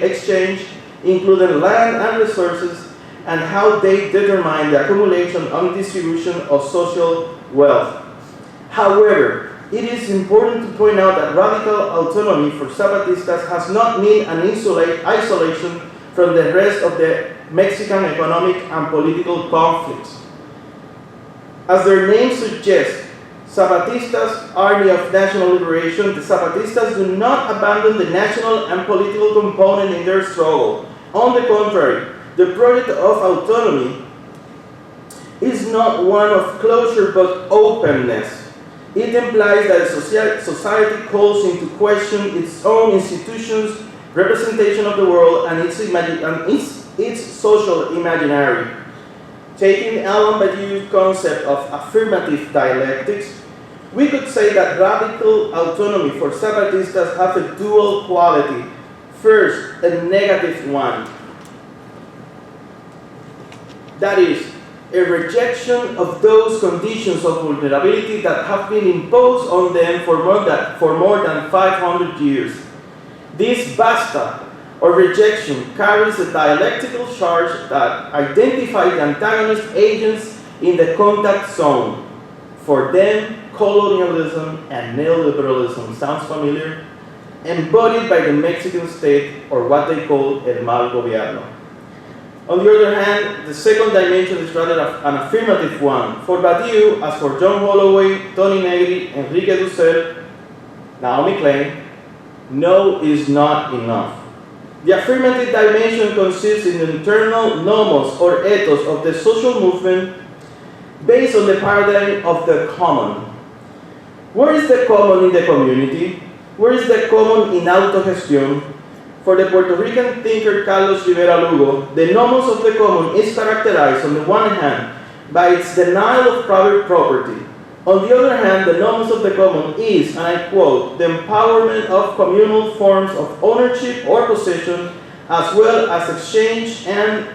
exchange, including land and resources, and how they determine the accumulation and distribution of social wealth. However, it is important to point out that radical autonomy for Zapatistas has not meant an isolation from the rest of the Mexican economic and political conflicts. As their name suggests, Zapatistas, Army of National Liberation, the Zapatistas do not abandon the national and political component in their struggle. On the contrary, the project of autonomy is not one of closure but openness. It implies that society calls into question its own institutions, representation of the world, and its social imaginary. Taking Alain Badiou's concept of affirmative dialectics, we could say that radical autonomy for Zapatistas have a dual quality. First, a negative one. That is, a rejection of those conditions of vulnerability that have been imposed on them for more than 500 years. This basta, or rejection, carries a dialectical charge that identifies the antagonist agents in the contact zone. For them, colonialism and neoliberalism sounds familiar, embodied by the Mexican state, or what they call el mal gobierno. On the other hand, the second dimension is rather an affirmative one. For Badiou, as for John Holloway, Tony Negri, Enrique Dussel, Naomi Klein, no is not enough. The affirmative dimension consists in the internal nomos or ethos of the social movement based on the paradigm of the common. Where is the common in the community? Where is the common in autogestión? For the Puerto Rican thinker Carlos Rivera Lugo, the nomos of the common is characterized on the one hand by its denial of private property. On the other hand, the nomos of the common is, and I quote, the empowerment of communal forms of ownership or possession, as well as exchange and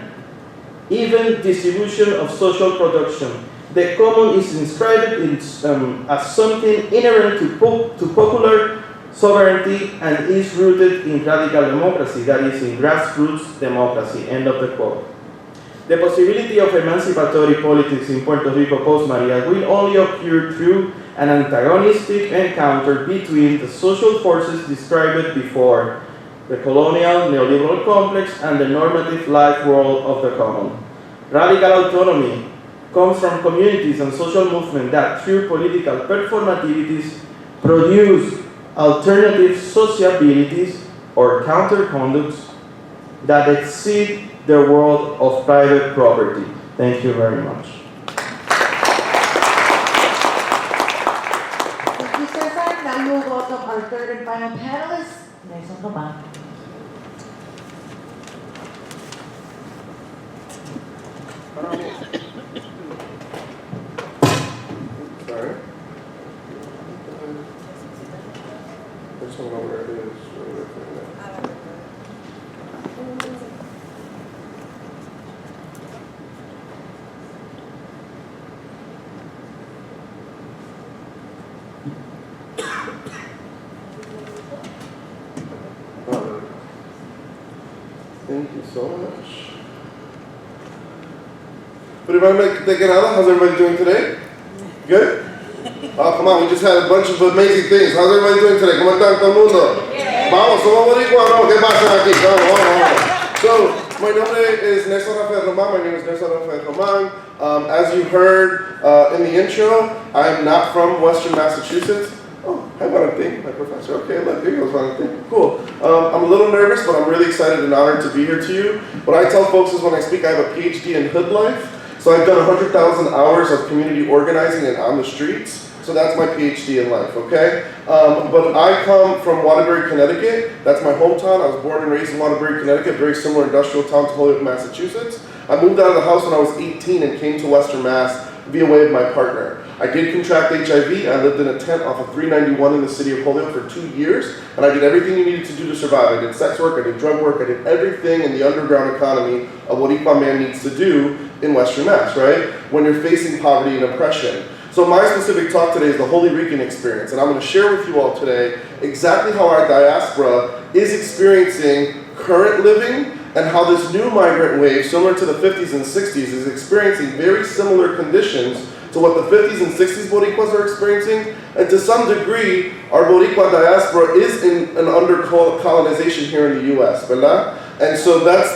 even distribution of social production. The common is inscribed as something inherent to popular sovereignty and is rooted in radical democracy, that is, in grassroots democracy, end of the quote. The possibility of emancipatory politics in Puerto Rico post-Maria will only occur through an antagonistic encounter between the social forces described before, the colonial neoliberal complex and the normative life world of the common. Radical autonomy comes from communities and social movements that, through political performativities, produce alternative sociabilities or counterconducts that exceed the world of private property. Thank you very much. Thank you, César. now you will welcome our third and final panelist, Nelson Roman. Sorry. I just don't know where it is. Thank you so much. But if I make thinking out, how's everybody doing today? Good? Oh, come on, we just had a bunch of amazing things. How's everybody doing today? ¿Cómo están todo el mundo? Vamos, somos boricuas, no, ¿qué pasa aquí? Vamos. So, my nombre is Nelson Rafael Roman. My name is Nelson Rafael Roman. As you heard in the intro, I am not from Western Massachusetts. Oh, hi Valentin, my professor. Okay, look, here goes Valentin. Cool. I'm a little nervous, but I'm really excited and honored to be here to you. What I tell folks is when I speak, I have a PhD in hood life. So I've done 100,000 hours of community organizing and on the streets. So that's my PhD in life, okay? But I come from Waterbury, Connecticut. That's my hometown. I was born and raised in Waterbury, Connecticut, very similar industrial town to Holyoke, Massachusetts. I moved out of the house when I was 18 and came to Western Mass via way of my partner. I did contract HIV. I lived in a tent off of 391 in the city of Holyoke for 2 years, and I did everything you needed to do to survive. I did sex work, I did drug work, I did everything in the underground economy of what each man needs to do in Western Mass, right? When you're facing poverty and oppression. So my specific talk today is the Holy Rican experience, and I'm going to share with you all today exactly how our diaspora is experiencing current living and how this new migrant wave, similar to the 50s and 60s, is experiencing very similar conditions to what the 50s and 60s Boricuas are experiencing, and to some degree, our Boricua diaspora is in an under-colonization here in the US, ¿verdad? And so that's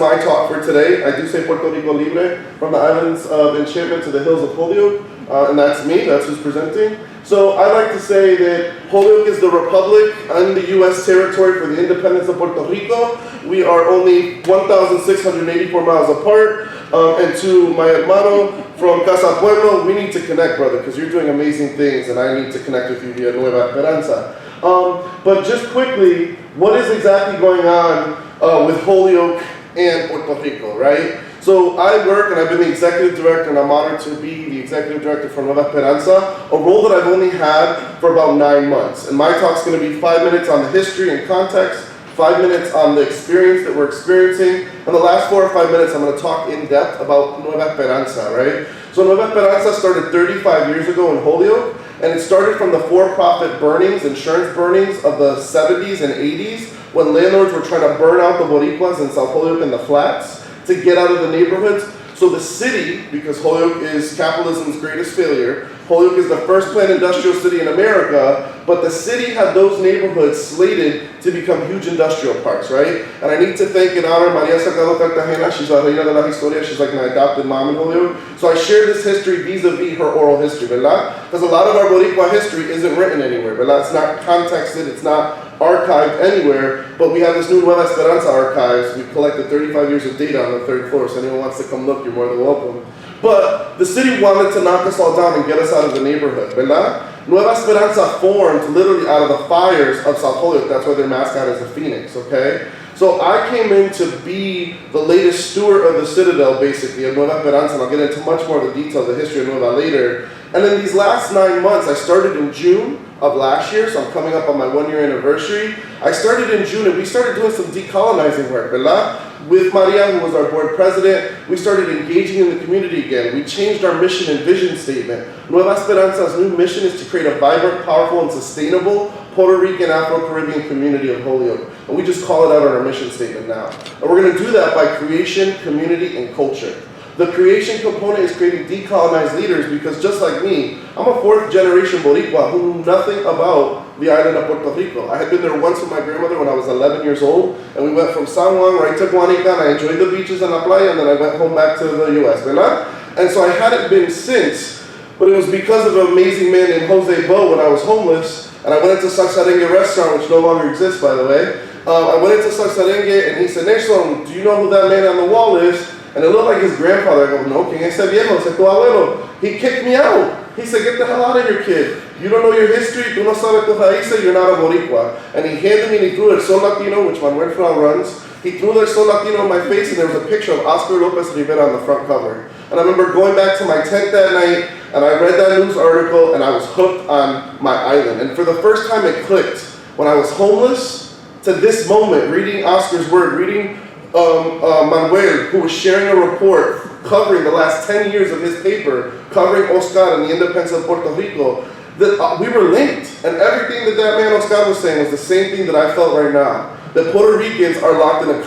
my talk for today. I do say Puerto Rico Libre, from the islands of Enchantment to the hills of Holyoke, and that's me, that's who's presenting. So I like to say that Holyoke is the republic and the US territory for the independence of Puerto Rico. We are only 1,684 miles apart, and to my hermano from Casa, Pueblo, we need to connect, brother, because you're doing amazing things, and I need to connect with you via Nueva Esperanza. But just quickly, what is exactly going on with Holyoke and Puerto Rico, right? So I work, and I've been the executive director, and I'm honored to be the executive director for Nueva Esperanza, a role that I've only had for about 9 months. And my talk's going to be 5 minutes on the history and context, 5 minutes on the experience that we're experiencing, and the last 4 or 5 minutes I'm going to talk in depth about Nueva Esperanza, right? So Nueva Esperanza started 35 years ago in Holyoke, and it started from the for-profit burnings, insurance burnings of the 70s and 80s, when landlords were trying to burn out the Boricuas in South Holyoke and the flats to get out of the neighborhoods. So the city, because Holyoke is capitalism's greatest failure, Holyoke is the first planned industrial city in America, but the city had those neighborhoods slated to become huge industrial parks, right? And I need to thank and honor Maria Sacado Cartagena. She's la reina de la historia. She's like my adopted mom in Holyoke. So I share this history vis-a-vis her oral history, ¿verdad? Because a lot of our Boricua history isn't written anywhere, ¿verdad? It's not contexted, it's not archived anywhere, but we have this new Nueva Esperanza archives. We collected 35 years of data on the 3rd floor, so anyone wants to come look, you're more than welcome. But the city wanted to knock us all down and get us out of the neighborhood, ¿verdad? Nueva Esperanza formed literally out of the fires of South Holyoke. That's why their mascot is a phoenix, okay? So I came in to be the latest steward of the citadel, basically, of Nueva Esperanza, and I'll get into much more of the details of the history of Nueva later. And in these last 9 months, I started in June of last year, so I'm coming up on my 1-year anniversary. I started in June, and we started doing some decolonizing work, ¿verdad? With Maria, who was our board president, we started engaging in the community again. We changed our mission and vision statement. Nueva Esperanza's new mission is to create a vibrant, powerful, and sustainable Puerto Rican Afro-Caribbean community of Holyoke. And we just call it out on our mission statement now. And we're going to do that by creation, community, and culture. The creation component is creating decolonized leaders because just like me, I'm a 4th generation Boricua who knew nothing about the island of Puerto Rico. I had been there once with my grandmother when I was 11 years old, and we went from San Juan right to Guanica, and I enjoyed the beaches and la playa, and then I went home back to the US, ¿verdad? And so I hadn't been since, but it was because of an amazing man named Jose Bo when I was homeless, and I went into Saxarengue restaurant, which no longer exists, by the way. I went into Saxarengue, and he said, Nelson, do you know who that man on the wall is? And it looked like his grandfather. I go, no, ¿quién es ese viejo? Ese tu abuelo. He kicked me out. He said, get the hell out of here, kid. You don't know your history. Tú no sabes tus raíces. You're not a Boricua. And he handed me and he threw El Sol Latino, which Manuel Frau runs. He threw El Sol Latino in my face, and there was a picture of Oscar Lopez Rivera on the front cover. And I remember going back to my tent that night, and I read that news article, and I was hooked on my island. And for the first time, it clicked. When I was homeless, to this moment, reading Oscar's word, reading Manuel, who was sharing a report covering the last 10 years of his paper, covering Oscar and the independence of Puerto Rico, that we were linked. And everything that man Oscar was saying was the same thing that I felt right now. That Puerto Ricans are locked in a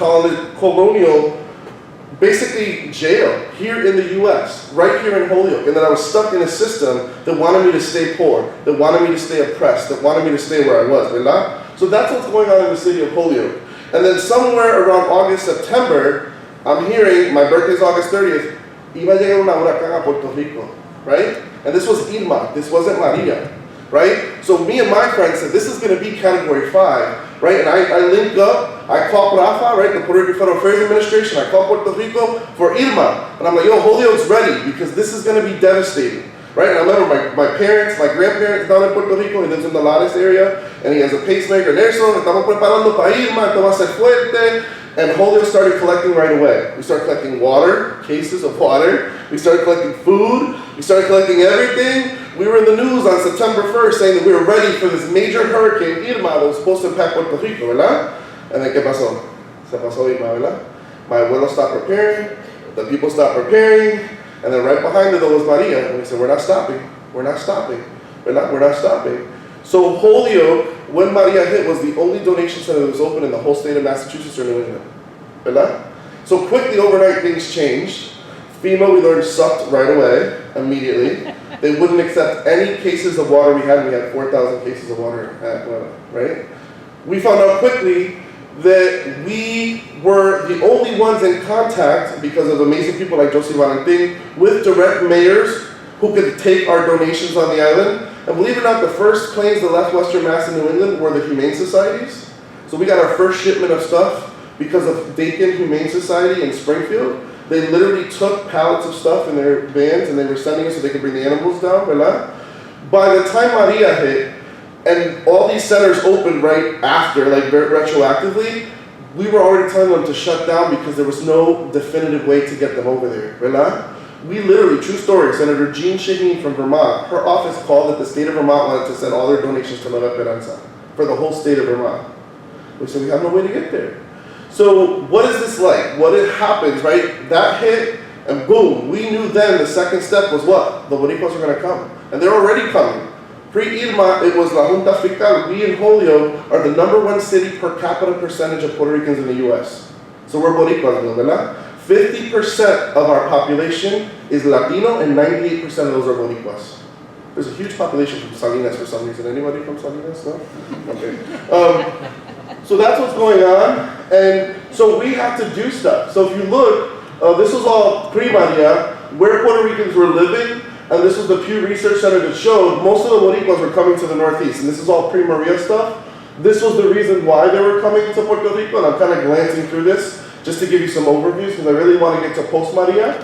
colonial, basically jail here in the US, right here in Holyoke, and that I was stuck in a system that wanted me to stay poor, that wanted me to stay oppressed, that wanted me to stay where I was, ¿verdad? So that's what's going on in the city of Holyoke. And then somewhere around August, September, I'm hearing, my birthday's August 30th, iba a llegar una huracán a Puerto Rico, right? And this was Irma, this wasn't Maria, right? So me and my friends said, this is gonna be category 5, right? And I linked up, I called Rafa, right, the Puerto Rico Federal Affairs Administration, I called Puerto Rico for Irma. And I'm like, yo, Holyoke's ready, because this is gonna be devastating. Right, and I remember my parents, my grandparents down in Puerto Rico, he lives in the Lares area, and he has a pacemaker. Nelson, estamos preparando para Irma, esto va a ser fuerte. And Holyoke started collecting right away. We started collecting water, cases of water. We started collecting food. We started collecting everything. We were in the news on September 1st saying that we were ready for this major hurricane, Irma, that was supposed to impact Puerto Rico, ¿verdad? And then, ¿qué pasó? Se pasó Irma, ¿verdad? My abuelo stopped preparing. The people stopped preparing. And then right behind it, there was Maria. And we said, we're not stopping. We're not stopping. We're not stopping. So Holyoke, when Maria hit, was the only donation center that was open in the whole state of Massachusetts or New England. ¿Verdad? So quickly, overnight, things changed. FEMA, we learned, sucked right away, immediately. They wouldn't accept any cases of water we had. We had 4,000 cases of water at Pueblo, right? We found out quickly that we were the only ones in contact, because of amazing people like Josie Valentin, with direct mayors who could take our donations on the island. And believe it or not, the first planes that left Western Mass and New England were the Humane Societies. So we got our first shipment of stuff because of Dakin Humane Society in Springfield. They literally took pallets of stuff in their vans and they were sending us so they could bring the animals down, ¿verdad? By the time Maria hit, and all these centers opened right after, like retroactively, we were already telling them to shut down because there was no definitive way to get them over there, ¿verdad? We literally, true story, Senator Jean Shaheen from Vermont, her office called that the state of Vermont wanted to send all their donations to Nueva Esperanza for the whole state of Vermont. We said, we have no way to get there. So what is this like? What happens, right? That hit, and boom, we knew then the second step was what? The Boricuas are gonna come. And they're already coming. Pre-Irma, it was La Junta Fiscal. We in Holyoke are the #1 city per capita percentage of Puerto Ricans in the US. So we're Boricuas, ¿verdad? 50% of our population is Latino and 98% of those are Boricuas. There's a huge population from Salinas for some reason. Anybody from Salinas? No? Okay. So that's what's going on. And so we have to do stuff. So if you look, this was all pre-Maria, where Puerto Ricans were living. And this was the Pew Research Center that showed most of the Boricuas were coming to the Northeast. And this is all pre-Maria stuff. This was the reason why they were coming to Puerto Rico. And I'm kind of glancing through this just to give you some overviews because I really want to get to post-Maria.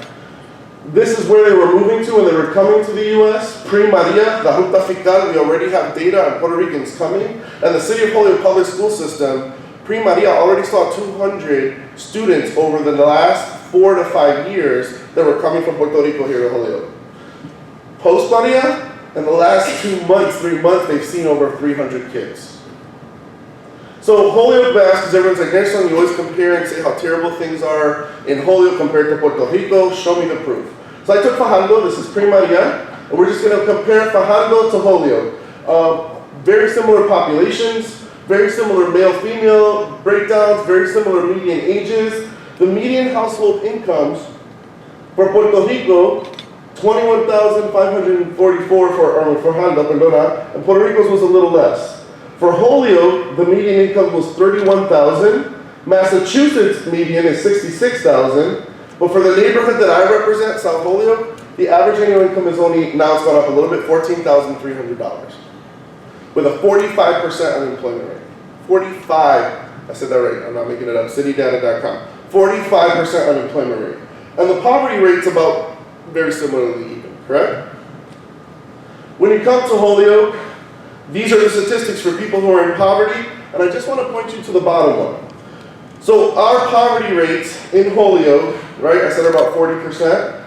This is where they were moving to when they were coming to the US. Pre-Maria, La Junta Fiscal, we already have data on Puerto Ricans coming. And the City of Holyoke public school system, pre-Maria already saw 200 students over the last 4 to 5 years that were coming from Puerto Rico here to Holyoke. Post-Maria, in the last 2 months, 3 months, they've seen over 300 kids. So Holyoke Mass, because everyone's like, Nelson, you always compare and say how terrible things are in Holyoke compared to Puerto Rico. Show me the proof. So I took Fajardo, this is pre-Maria, and we're just going to compare Fajardo to Holyoke. Very similar populations, very similar male-female breakdowns, very similar median ages. The median household incomes for Puerto Rico, 21,544 for Fajardo, perdona, and Puerto Rico's was a little less. For Holyoke, the median income was 31,000. Massachusetts median is 66,000. But for the neighborhood that I represent, South Holyoke, the average annual income is only, now it's gone up a little bit, $14,300. With a 45% unemployment rate. 45, I said that right, I'm not making it up, citydata.com. 45% unemployment rate. And the poverty rate's about very similarly even, correct? When you come to Holyoke, these are the statistics for people who are in poverty, and I just want to point you to the bottom one. So our poverty rates in Holyoke, right, I said about 40%.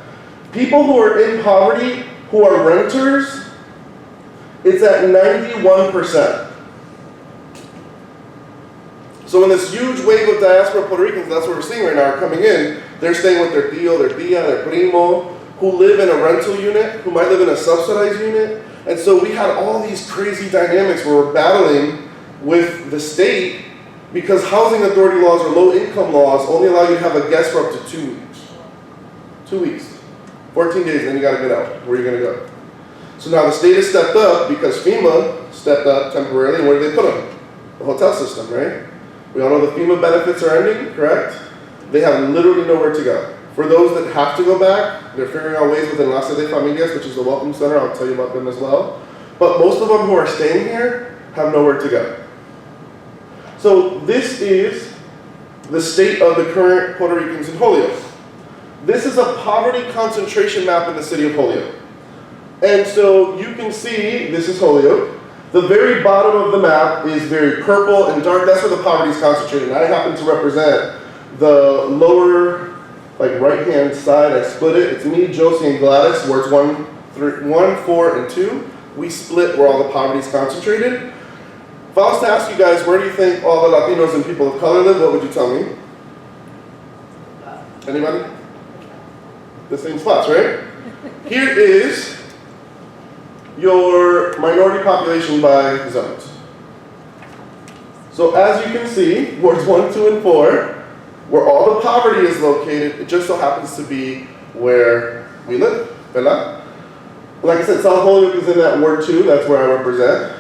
People who are in poverty, who are renters, it's at 91%. So when this huge wave of diaspora Puerto Ricans, that's what we're seeing right now, are coming in, they're staying with their tío, their tía, their primo, who live in a rental unit, who might live in a subsidized unit. And so we had all these crazy dynamics where we're battling with the state because housing authority laws or low income laws only allow you to have a guest for up to 2 weeks. 2 weeks. 14 days, and then you gotta get out. Where are you gonna go? So now the state has stepped up because FEMA stepped up temporarily, and where did they put them? The hotel system, right? We all know the FEMA benefits are ending, correct? They have literally nowhere to go. For those that have to go back, they're figuring out ways within Enlace de Familias, which is the Welcome Center. I'll tell you about them as well. But most of them who are staying here have nowhere to go. So this is the state of the current Puerto Ricans in Holyoke. This is a poverty concentration map in the city of Holyoke. And so you can see, this is Holyoke. The very bottom of the map is very purple and dark. That's where the poverty is concentrated. And I happen to represent the lower, like right-hand side. I split it. It's me, Josie, and Gladys, where it's 1, 4, and 2. We split where all the poverty is concentrated. If I was to ask you guys, where do you think all the Latinos and people of color live, what would you tell me? Anybody? The same spots, right? Here is your minority population by zones. So as you can see, wards 1, 2, and 4, where all the poverty is located, it just so happens to be where we live, ¿verdad? Like I said, South Holyoke is in that ward 2, that's where I represent.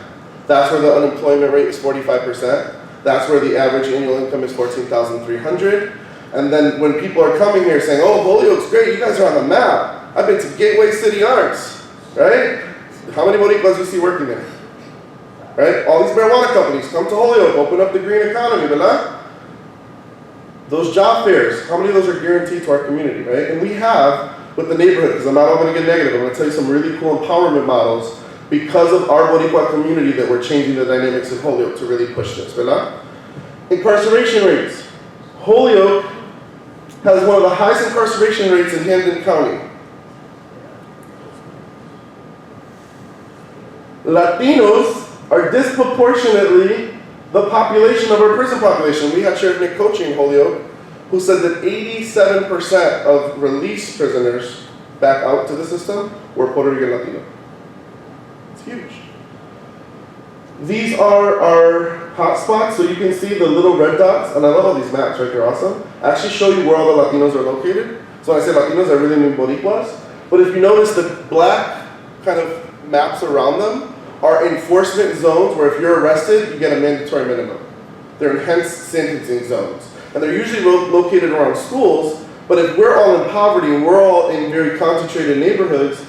That's where the unemployment rate is 45%. That's where the average annual income is $14,300. And then when people are coming here saying, oh, Holyoke's great, you guys are on the map. I've been to Gateway City Arts, right? How many Boricuas do you see working there? Right? All these marijuana companies come to Holyoke, open up the green economy, ¿verdad? Those job fairs, how many of those are guaranteed to our community, right? And we have, with the neighborhood, because I'm not all going to get negative, I'm going to tell you some really cool empowerment models because of our Boricua community that we're changing the dynamics in Holyoke to really push this, ¿verdad? Incarceration rates. Holyoke has one of the highest incarceration rates in Hampden County. Latinos are disproportionately the population of our prison population. We had Sheriff Nick Cochi in Holyoke, who said that 87% of released prisoners back out to the system were Puerto Rican Latino. It's huge. These are our hotspots, so you can see the little red dots, and I love all these maps, right? They're awesome. I actually show you where all the Latinos are located. So when I say Latinos, I really mean Boricuas. But if you notice, the black kind of maps around them are enforcement zones where if you're arrested, you get a mandatory minimum. They're enhanced sentencing zones. And they're usually located around schools, but if we're all in poverty and we're all in very concentrated neighborhoods,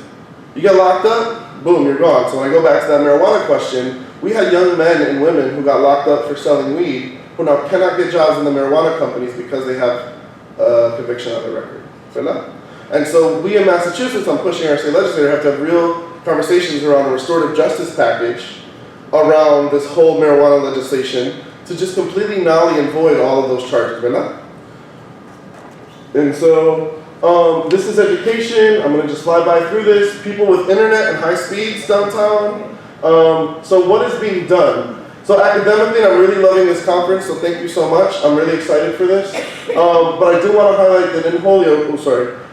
you get locked up, boom, you're gone. So when I go back to that marijuana question, we had young men and women who got locked up for selling weed who now cannot get jobs in the marijuana companies because they have a conviction on their record. And so we in Massachusetts, I'm pushing our state legislature, have to have real conversations around a restorative justice package around this whole marijuana legislation to just completely null and void all of those charges, ¿verdad? And so this is education. I'm going to just fly by through this. People with internet and high speeds downtown. So what is being done? So academically, I'm really loving this conference, so thank you so much. I'm really excited for this. But I do want to highlight that in Holyoke,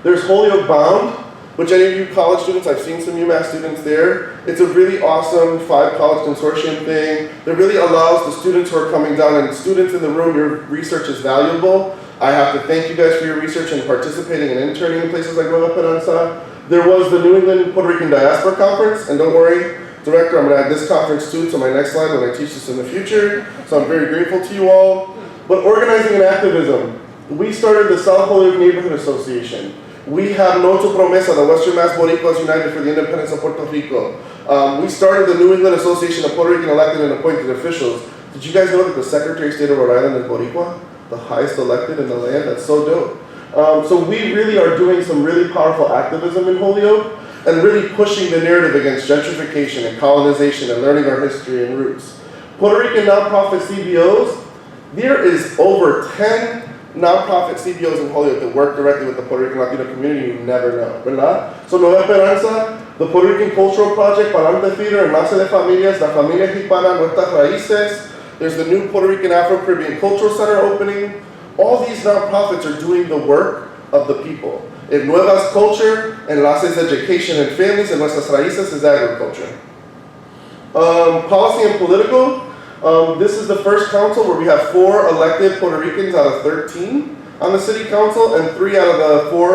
there's Holyoke Bound, which any of you college students, I've seen some UMass students there. It's a really awesome 5-college consortium thing that really allows the students who are coming down, and students in the room, your research is valuable. I have to thank you guys for your research and participating and interning in places like Nueva Esperanza. There was the New England Puerto Rican Diaspora Conference, and don't worry, Director, I'm going to add this conference too to my next slide when I teach this in the future. So I'm very grateful to you all. But organizing and activism. We started the South Holyoke Neighborhood Association. We have Noto Promesa, the Western Mass Boricuas United for the Independence of Puerto Rico. We started the New England Association of Puerto Rican elected and appointed officials. Did you guys know that the Secretary of State of Rhode Island is Boricua? The highest elected in the land? That's so dope. So we really are doing some really powerful activism in Holyoke and really pushing the narrative against gentrification and colonization and learning our history and roots. Puerto Rican nonprofit CBOs, there is over 10 nonprofit CBOs in Holyoke that work directly with the Puerto Rican Latino community you never know, ¿verdad? So Nueva Esperanza, the Puerto Rican Cultural Project, Palante Theater, Enlace de Familias, La Familia Hispana, Nuestras Raíces. There's the new Puerto Rican Afro-Caribbean Cultural Center opening. All these nonprofits are doing the work of the people. In Nuevas Culture, Enlaces Education and Families, and Nuestras Raíces is agriculture. Policy and political. This is the first council where we have 4 elected Puerto Ricans out of 13 on the city council, and 3 out of the 4